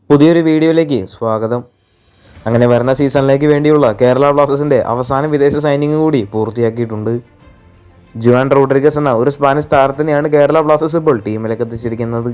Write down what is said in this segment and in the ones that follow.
പുതിയൊരു വീഡിയോയിലേക്ക് സ്വാഗതം. അങ്ങനെ വരുന്ന സീസണിലേക്ക് വേണ്ടിയുള്ള കേരള ബ്ലാസ്റ്റേഴ്സിൻ്റെ അവസാന വിദേശ സൈനിങ് കൂടി പൂർത്തിയാക്കിയിട്ടുണ്ട്. ജുവാൻ റോഡ്രിഗസ് എന്ന ഒരു സ്പാനിഷ് താരത്തിനെയാണ് കേരള ബ്ലാസ്റ്റേഴ്സ് ഇപ്പോൾ ടീമിലേക്ക് എത്തിച്ചിരിക്കുന്നത്.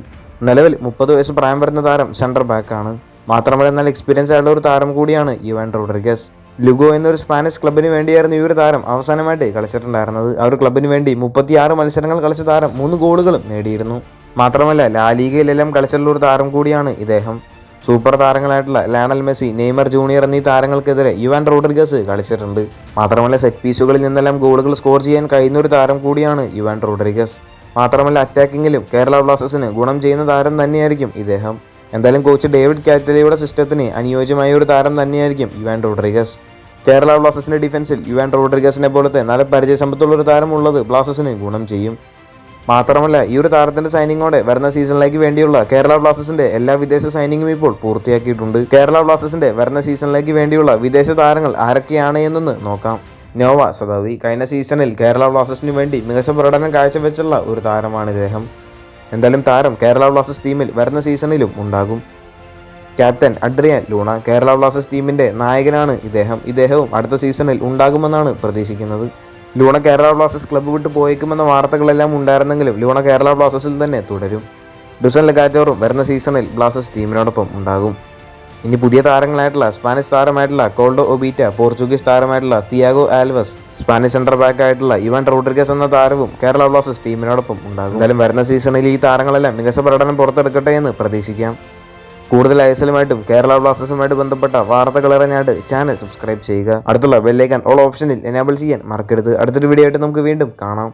നിലവിൽ 30 വയസ്സ് പ്രായം വരുന്ന താരം സെൻറ്റർ ബാക്കാണ്. മാത്രമല്ല എന്നാൽ എക്സ്പീരിയൻസ് ആയിട്ടുള്ള ഒരു താരം കൂടിയാണ് യുവാൻ റോഡ്രിഗസ്. ലുഗോ എന്നൊരു സ്പാനിഷ് ക്ലബിന് വേണ്ടിയായിരുന്നു ഈ ഒരു താരം അവസാനമായിട്ട് കളിച്ചിട്ടുണ്ടായിരുന്നത്. ആ ഒരു ക്ലബിന് വേണ്ടി 36 മത്സരങ്ങൾ കളിച്ച താരം 3 ഗോളുകളും നേടിയിരുന്നു. മാത്രമല്ല ലാലിഗയിലെല്ലാം കളിച്ചിട്ടുള്ള ഒരു താരം കൂടിയാണ് ഇദ്ദേഹം. സൂപ്പർ താരങ്ങളായിട്ടുള്ള ലയണൽ മെസ്സി, നെയ്മർ ജൂനിയർ എന്നീ താരങ്ങൾക്കെതിരെ യുവാൻ റോഡ്രിഗസ് കളിച്ചിട്ടുണ്ട്. മാത്രമല്ല സെറ്റ് പീസുകളിൽ നിന്നെല്ലാം ഗോളുകൾ സ്കോർ ചെയ്യാൻ കഴിയുന്ന ഒരു താരം കൂടിയാണ് യുവാൻ റോഡ്രിഗസ്. മാത്രമല്ല അറ്റാക്കിങ്ങിലും കേരള ബ്ലാസ്റ്റേഴ്സിന് ഗുണം ചെയ്യുന്ന താരം തന്നെയായിരിക്കും ഇദ്ദേഹം. എന്തായാലും കോച്ച് ഡേവിഡ് കാറ്റലിയുടെ സിസ്റ്റത്തിന് അനുയോജ്യമായ ഒരു താരം തന്നെയായിരിക്കും യുവാൻ റോഡ്രിഗസ്. കേരള ബ്ലാസ്റ്റേഴ്സിന്റെ ഡിഫൻസിൽ യുവാൻ റോഡ്രിഗസിനെ പോലത്തെ നല്ല പരിചയസമ്പത്തുള്ള ഒരു താരം ഉള്ളത് ബ്ലാസ്റ്റേഴ്സിന് ഗുണം ചെയ്യും. മാത്രമല്ല ഈ ഒരു താരത്തിന്റെ സൈനിങ്ങോടെ വരുന്ന സീസണിലേക്ക് വേണ്ടിയുള്ള കേരള ബ്ലാസ്റ്റേഴ്സിന്റെ എല്ലാ വിദേശ സൈനിങ്ങും ഇപ്പോൾ പൂർത്തിയാക്കിയിട്ടുണ്ട്. കേരള ബ്ലാസ്റ്റേഴ്സിന്റെ വരുന്ന സീസണിലേക്ക് വേണ്ടിയുള്ള വിദേശ താരങ്ങൾ ആരൊക്കെയാണ് എന്നൊന്ന് നോക്കാം. നോവ സദാവി കഴിഞ്ഞ സീസണിൽ കേരള ബ്ലാസ്റ്റേഴ്സിന് വേണ്ടി മികച്ച പ്രകടനം കാഴ്ചവെച്ചുള്ള ഒരു താരമാണ് ഇദ്ദേഹം. എന്തായാലും താരം കേരള ബ്ലാസ്റ്റേഴ്സ് ടീമിൽ വരുന്ന സീസണിലും ഉണ്ടാകും. Captain Adrian Luna Kerala Blasters ടീമിന്റെ നായകനാണ് ഇദ്ദേഹവും അടുത്ത സീസണിൽ ഉണ്ടാകുമെന്നാണ് പ്രതീക്ഷിക്കുന്നത്. ലൂണ കേരള ബ്ലാസ്റ്റേഴ്സ് ക്ലബ്ബ് വിട്ട് പോയേക്കുമെന്ന വാർത്തകളെല്ലാം ഉണ്ടായിരുന്നെങ്കിലും ലൂണ കേരള ബ്ലാസ്റ്റേഴ്സിൽ തന്നെ തുടരും. ഡുസൻ ലഗാറ്റോറും വരുന്ന സീസണിൽ ബ്ലാസ്റ്റേഴ്സ് ടീമിനോടൊപ്പം ഉണ്ടാകും. ഇനി പുതിയ താരങ്ങളായിട്ടുള്ള സ്പാനിഷ് താരമായിട്ടുള്ള കോൾഡോ ഒബീറ്റ, പോർച്ചുഗീസ് താരമായിട്ടുള്ള Thiago Alves, Spanish centre back ആയിട്ടുള്ള യുവാൻ റോഡ്രിഗസ് എന്ന താരവും കേരള ബ്ലാസ്റ്റേഴ്സ് ടീമിനോടൊപ്പം ഉണ്ടാകും. എന്തായാലും വരുന്ന സീസണിൽ ഈ താരങ്ങളെല്ലാം മികച്ച പ്രകടനം പുറത്തെടുക്കട്ടെ എന്ന് പ്രതീക്ഷിക്കാം. കൂടുതൽ ഐഎസ്എല്ലുമായിട്ടും കേരള ബ്ലാസ്റ്റേഴ്സുമായിട്ട് ബന്ധപ്പെട്ട വാർത്തകൾ അറിഞ്ഞായിട്ട് ചാനൽ സബ്സ്ക്രൈബ് ചെയ്യുക. അടുത്തുള്ള ബെല്ലൈക്കൺ ഓൾ ഓപ്ഷനിൽ എനേബിൾ ചെയ്യാൻ മറക്കരുത്. അടുത്തൊരു വീഡിയോ ആയിട്ട് നമുക്ക് വീണ്ടും കാണാം.